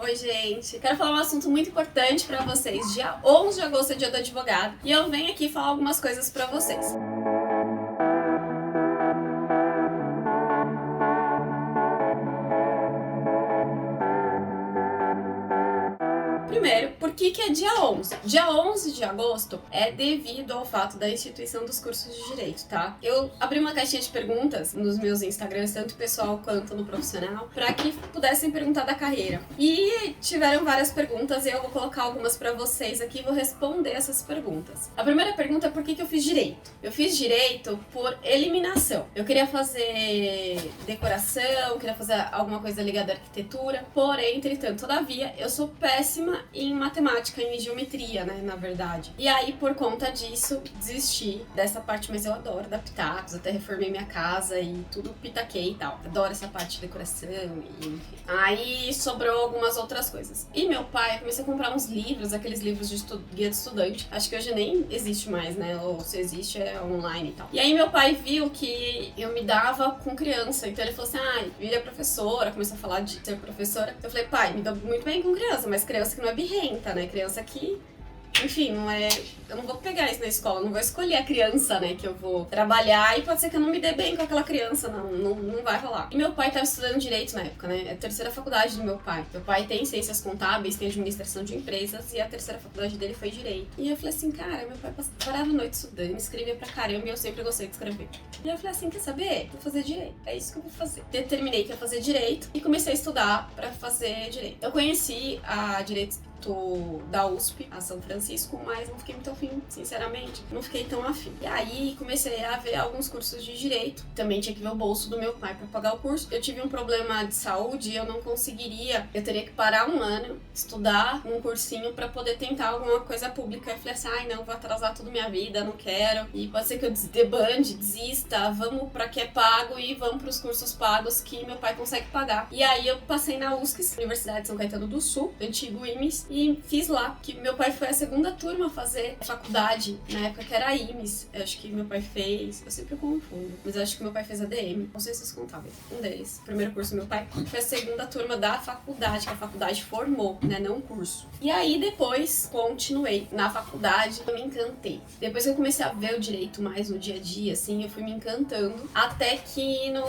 Oi, gente. Quero falar um assunto muito importante pra vocês. Dia 11 de agosto é dia do advogado. E eu venho aqui falar algumas coisas pra vocês. Primeiro, por que é dia 11? Dia 11 de agosto é devido ao fato da instituição dos cursos de direito, tá? Eu abri uma caixinha de perguntas nos meus Instagrams, tanto pessoal quanto no profissional, para que pudessem perguntar da carreira. E tiveram várias perguntas e eu vou colocar algumas para vocês aqui e vou responder essas perguntas. A primeira pergunta é por que eu fiz direito? Eu fiz direito por eliminação. Eu queria fazer decoração, queria fazer alguma coisa ligada à arquitetura, porém, entretanto, todavia, eu sou péssima em matemática, em geometria, né, na verdade. E aí, por conta disso, desisti dessa parte, mas eu adoro dar pitacos, até reformei minha casa e tudo pitaquei e tal. Adoro essa parte de decoração e enfim. Aí sobrou algumas outras coisas. E meu pai, eu comecei a comprar uns livros, aqueles livros de guia de estudante. Acho que hoje nem existe mais, né, ou se existe é online e tal. E aí meu pai viu que eu me dava com criança, então ele falou assim, vira professora, começou a falar de ser professora. Eu falei, pai, me dou muito bem com criança, mas criança que não é birrenta, né? Criança que, enfim, não é... Eu não vou pegar isso na escola, não vou escolher a criança, né, que eu vou trabalhar e pode ser que eu não me dê bem com aquela criança, não vai rolar. E meu pai tava estudando direito na época, né? É a terceira faculdade do meu pai. Meu pai tem ciências contábeis, tem administração de empresas e a terceira faculdade dele foi direito. E eu falei assim, cara, meu pai parava a noite estudando, escrevia pra caramba e eu sempre gostei de escrever. E eu falei assim, quer saber? Vou fazer direito. É isso que eu vou fazer. Determinei que ia fazer direito e comecei a estudar pra fazer direito. Eu conheci a direito da USP, a São Francisco, mas não fiquei muito afim, sinceramente, não fiquei tão afim. E aí comecei a ver alguns cursos de direito, também tinha que ver o bolso do meu pai para pagar o curso. Eu tive um problema de saúde e eu não conseguiria, eu teria que parar um ano, estudar um cursinho para poder tentar alguma coisa pública. Eu falei assim, não, vou atrasar toda minha vida, não quero, e pode ser que eu debande, desista, vamos para que é pago e vamos para os cursos pagos que meu pai consegue pagar. E aí eu passei na USCS, Universidade de São Caetano do Sul, antigo IMES, e fiz lá, que meu pai foi a segunda turma a fazer faculdade, na época que era a IMES, eu acho que meu pai fez, eu sempre confundo, mas eu acho que meu pai fez a DM, não sei se vocês contábeis, um deles, o primeiro curso do meu pai foi a segunda turma da faculdade, que a faculdade formou, né, não um curso. E aí depois continuei na faculdade, eu me encantei. Depois que eu comecei a ver o direito mais no dia a dia, assim, eu fui me encantando, até que no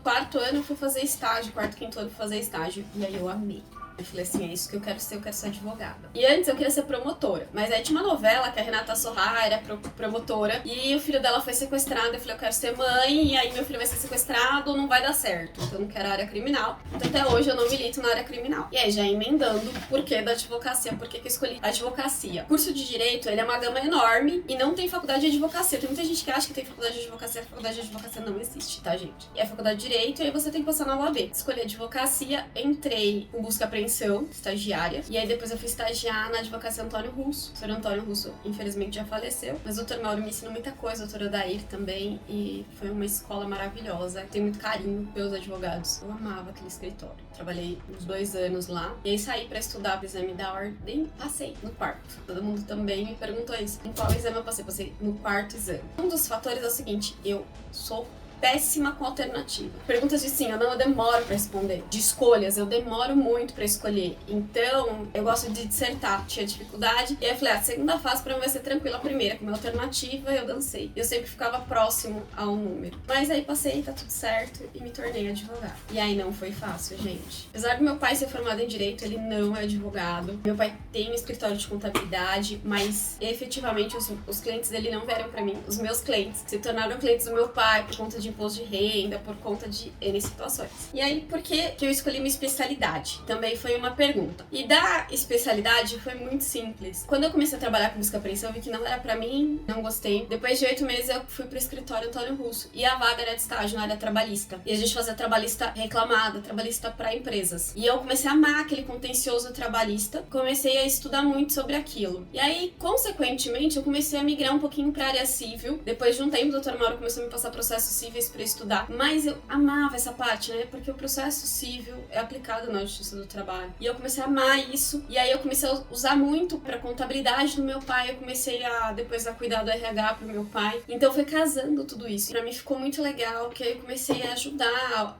quarto ano eu fui fazer estágio, quarto, quinto ano eu fui fazer estágio, e aí eu amei. Eu falei assim, é isso que eu quero ser advogada. E antes eu queria ser promotora, mas aí tinha uma novela que a Renata Sorrah era promotora e o filho dela foi sequestrado. Eu falei, eu quero ser mãe, e aí meu filho vai ser sequestrado, não vai dar certo. Então eu não quero a área criminal. Então até hoje eu não milito na área criminal. E aí já emendando, por que da advocacia? Por que eu escolhi a advocacia? O curso de direito, ele é uma gama enorme e não tem faculdade de advocacia. Tem muita gente que acha que tem faculdade de advocacia, a faculdade de advocacia não existe, tá, gente? É a faculdade de direito e aí você tem que passar na UAB. Escolhi advocacia, entrei com busca estagiária, e aí depois eu fui estagiar na advocacia Antônio Russo. O senhor Antônio Russo, infelizmente, já faleceu, mas o doutor Mauro me ensinou muita coisa, o doutor Odair também, e foi uma escola maravilhosa. Tenho muito carinho pelos advogados. Eu amava aquele escritório. Trabalhei uns 2 anos lá, e aí saí pra estudar pro exame da ordem, passei no quarto. Todo mundo também me perguntou isso. Em qual exame eu passei? Passei no quarto exame. Um dos fatores é o seguinte, eu sou péssima com alternativa. Perguntas de sim ou não eu demoro pra responder. De escolhas, eu demoro muito pra escolher. Então, eu gosto de dissertar. Tinha dificuldade. E aí eu falei, a segunda fase pra mim vai ser tranquila. A primeira, com uma alternativa, eu dancei. Eu sempre ficava próximo ao número. Mas aí passei, tá tudo certo, e me tornei advogada. E aí não foi fácil, gente. Apesar do meu pai ser formado em Direito, ele não é advogado. Meu pai tem um escritório de contabilidade, mas efetivamente os clientes dele não vieram pra mim. Os meus clientes se tornaram clientes do meu pai por conta de imposto de renda, por conta de N situações. E aí, por que eu escolhi uma especialidade? Também foi uma pergunta. E da especialidade foi muito simples. Quando eu comecei a trabalhar com busca e apreensão, eu vi que não era pra mim, não gostei. Depois de 8 meses, eu fui pro escritório Antônio Russo. E a vaga era de estágio na área trabalhista. E a gente fazia trabalhista reclamada, trabalhista pra empresas. E eu comecei a amar aquele contencioso trabalhista. Comecei a estudar muito sobre aquilo. E aí, consequentemente, eu comecei a migrar um pouquinho pra área civil. Depois de um tempo, o Dr. Mauro começou a me passar processo civil incríveis para estudar, mas eu amava essa parte, né? Porque o processo civil é aplicado na Justiça do Trabalho. E eu comecei a amar isso, e aí eu comecei a usar muito para contabilidade do meu pai, eu comecei a depois a cuidar do RH pro meu pai. Então foi casando tudo isso. Para mim ficou muito legal, que aí eu comecei a ajudar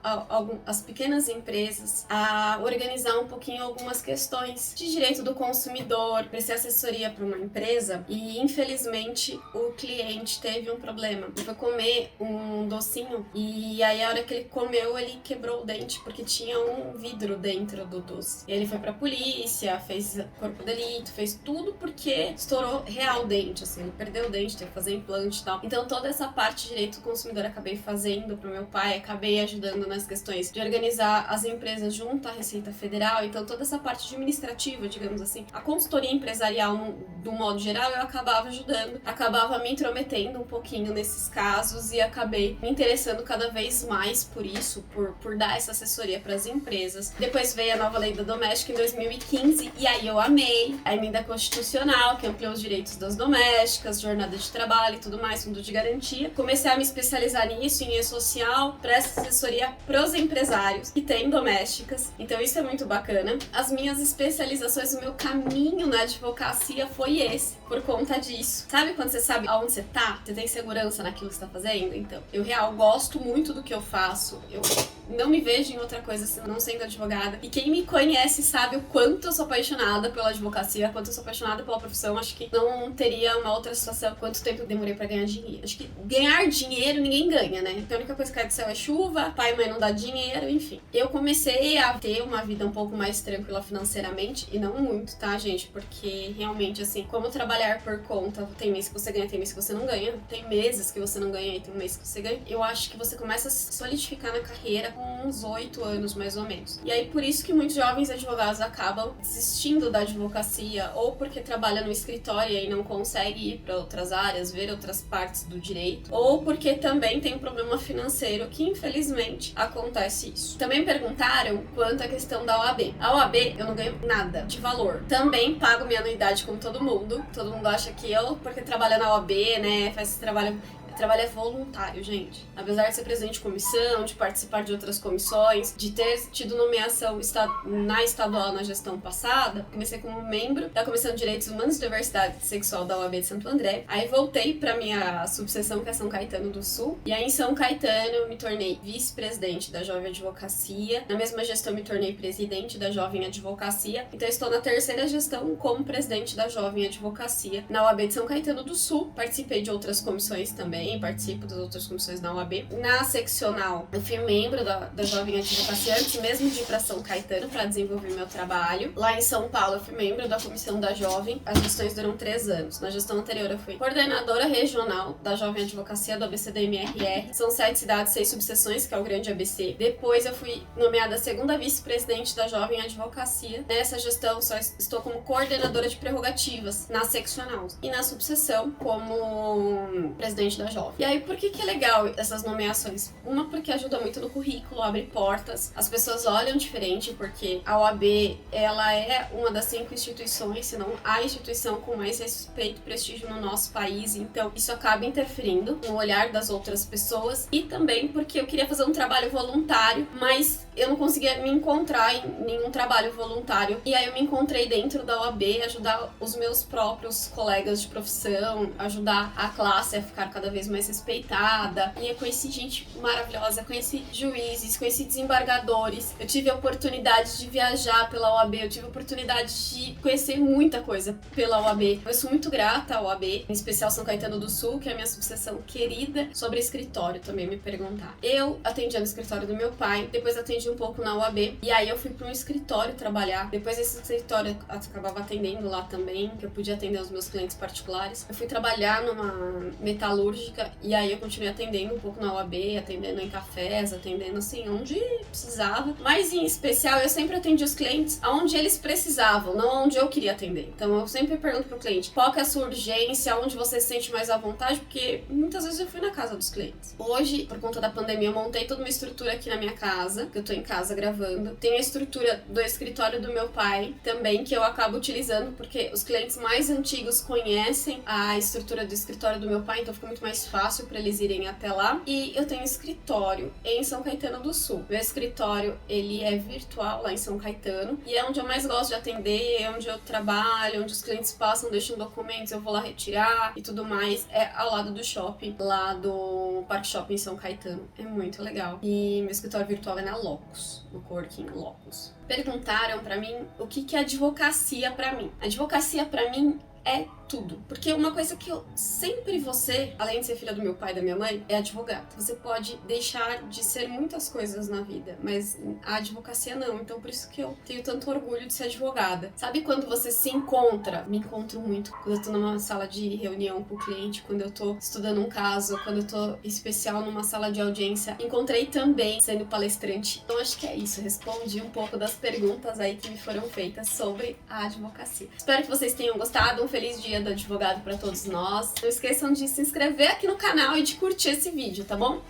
as pequenas empresas a organizar um pouquinho algumas questões de direito do consumidor. Prestei assessoria para uma empresa e infelizmente o cliente teve um problema. Ele foi comer um docinho e aí a hora que ele comeu ele quebrou o dente porque tinha um vidro dentro do doce. E ele foi pra polícia, fez corpo de delito, fez tudo porque estourou real o dente, assim, ele perdeu o dente, teve que fazer implante e tal. Então toda essa parte de direito do consumidor acabei fazendo pro meu pai, acabei ajudando nas questões de organizar as empresas junto à Receita Federal, então toda essa parte administrativa, digamos assim, a consultoria empresarial do modo geral eu acabava ajudando, acabava me intrometendo um pouquinho nesses casos e acabei me interessando cada vez mais por isso, por dar essa assessoria para as empresas. Depois veio a nova lei da doméstica em 2015 e aí eu amei a emenda constitucional que ampliou os direitos das domésticas, jornada de trabalho e tudo mais, fundo de garantia. Comecei a me especializar nisso, em e-social, presto assessoria pros empresários que têm domésticas, então isso é muito bacana. As minhas especializações, o meu caminho na advocacia foi esse, por conta disso. Sabe quando você sabe aonde você tá? Você tem segurança naquilo que você tá fazendo? Então, eu real gosto muito do que eu faço, eu não me vejo em outra coisa senão sendo advogada. E quem me conhece sabe o quanto eu sou apaixonada pela advocacia, quanto eu sou apaixonada pela profissão. Acho que não teria uma outra situação quanto tempo eu demorei pra ganhar dinheiro. Acho que ganhar dinheiro ninguém ganha, né? Então a única coisa que cai do céu é chuva, pai e mãe não dá dinheiro, enfim. Eu comecei a ter uma vida um pouco mais tranquila financeiramente, e não muito, tá, gente? Porque realmente, assim, como trabalhar por conta, tem mês que você ganha, tem mês que você não ganha, tem meses que você não ganha e tem mês que você ganha. Eu acho que você começa a se solidificar na carreira com uns 8 anos, mais ou menos. E aí, por isso que muitos jovens advogados acabam desistindo da advocacia, ou porque trabalha no escritório e aí não consegue ir para outras áreas, ver outras partes do direito, ou porque também tem um problema financeiro, que infelizmente acontece isso. Também me perguntaram quanto à questão da OAB. A OAB, eu não ganho nada de valor. Também pago minha anuidade como todo mundo. Todo mundo acha que eu, porque trabalha na OAB, né, faz esse trabalho é voluntário, gente. Apesar de ser presidente de comissão, de participar de outras comissões, de ter tido nomeação na estadual na gestão passada, comecei como membro da Comissão de Direitos Humanos e Diversidade Sexual da OAB de Santo André. Aí voltei pra minha subseção, que é São Caetano do Sul. E aí em São Caetano eu me tornei vice-presidente da Jovem Advocacia. Na mesma gestão eu me tornei presidente da Jovem Advocacia. Então eu estou na terceira gestão como presidente da Jovem Advocacia na OAB de São Caetano do Sul. Participei de outras comissões também, participo das outras comissões da OAB. Na seccional, eu fui membro da Jovem Advocacia antes mesmo de ir para São Caetano para desenvolver meu trabalho. Lá em São Paulo, eu fui membro da comissão da Jovem. As gestões duram 3 anos. Na gestão anterior, eu fui coordenadora regional da Jovem Advocacia do ABCD-MRR. São 7 cidades, 6 subseções, que é o grande ABC. Depois, eu fui nomeada segunda vice-presidente da Jovem Advocacia. Nessa gestão, só estou como coordenadora de prerrogativas na seccional. E na subseção, como presidente da Jovem. E aí, por que é legal essas nomeações? Uma, porque ajuda muito no currículo, abre portas, as pessoas olham diferente, porque a OAB, ela é uma das 5 instituições, se não a instituição com mais respeito e prestígio no nosso país, então isso acaba interferindo no olhar das outras pessoas, e também porque eu queria fazer um trabalho voluntário, mas eu não conseguia me encontrar em nenhum trabalho voluntário, e aí eu me encontrei dentro da OAB, ajudar os meus próprios colegas de profissão, ajudar a classe a ficar cada vez mais respeitada, e eu conheci gente maravilhosa, conheci juízes, conheci desembargadores, eu tive a oportunidade de viajar pela OAB, eu tive a oportunidade de conhecer muita coisa pela OAB. Eu sou muito grata à OAB, em especial São Caetano do Sul, que é a minha subseção querida. Sobre escritório também me perguntar. Eu atendia no escritório do meu pai, depois atendi um pouco na OAB, e aí eu fui para um escritório trabalhar. Depois desse escritório eu acabava atendendo lá também, que eu podia atender os meus clientes particulares. Eu fui trabalhar numa metalúrgica, e aí eu continuei atendendo um pouco na OAB, atendendo em cafés, atendendo assim, onde precisava. Mas em especial, eu sempre atendi os clientes aonde eles precisavam, não onde eu queria atender. Então eu sempre pergunto pro cliente, qual que é a sua urgência, onde você se sente mais à vontade, porque muitas vezes eu fui na casa dos clientes. Hoje, por conta da pandemia, eu montei toda uma estrutura aqui na minha casa, que eu tô em casa gravando. Tem a estrutura do escritório do meu pai também, que eu acabo utilizando, porque os clientes mais antigos conhecem a estrutura do escritório do meu pai, então fica muito mais mais fácil para eles irem até lá. E eu tenho escritório em São Caetano do Sul. Meu escritório, ele é virtual lá em São Caetano e é onde eu mais gosto de atender, é onde eu trabalho, onde os clientes passam, deixam documentos, eu vou lá retirar e tudo mais. É ao lado do shopping, lá do Parque Shopping São Caetano. É muito legal. E meu escritório virtual é na Locus, no Coworking Locus. Perguntaram pra mim o que é advocacia pra mim. Advocacia pra mim é tudo. Porque uma coisa que eu sempre vou ser, além de ser filha do meu pai e da minha mãe, é advogado. Você pode deixar de ser muitas coisas na vida, mas a advocacia não. Então por isso que eu tenho tanto orgulho de ser advogada. Sabe quando você se encontra? Me encontro muito quando eu tô numa sala de reunião com o cliente, quando eu tô estudando um caso, quando eu tô em especial numa sala de audiência. Encontrei também sendo palestrante. Então acho que é isso. Respondi um pouco das perguntas aí que me foram feitas sobre a advocacia. Espero que vocês tenham gostado. Um feliz dia do advogado para todos nós. Não esqueçam de se inscrever aqui no canal e de curtir esse vídeo, tá bom?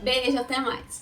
Beijo, até mais!